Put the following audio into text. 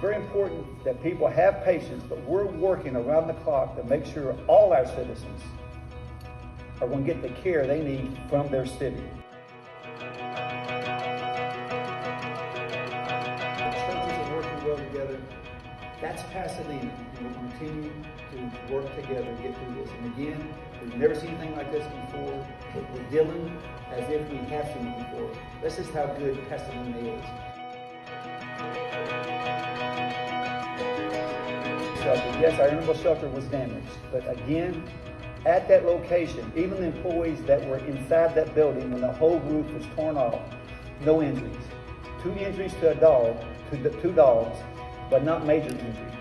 very important that people have patience, but we're working around the clock to make sure all our citizens are going to get the care they need from their city. Churches are working well together. That's Pasadena, and we'll continue to work together to get through this. And again, we've never seen anything like this before, but we're dealing as if we have seen it before. This is how good Pasadena is. Yes, our animal shelter was damaged, but again, at that location, even the employees that were inside that building when the whole roof was torn off, no injuries. 2 injuries to a dog, to the 2 dogs, but not major injuries.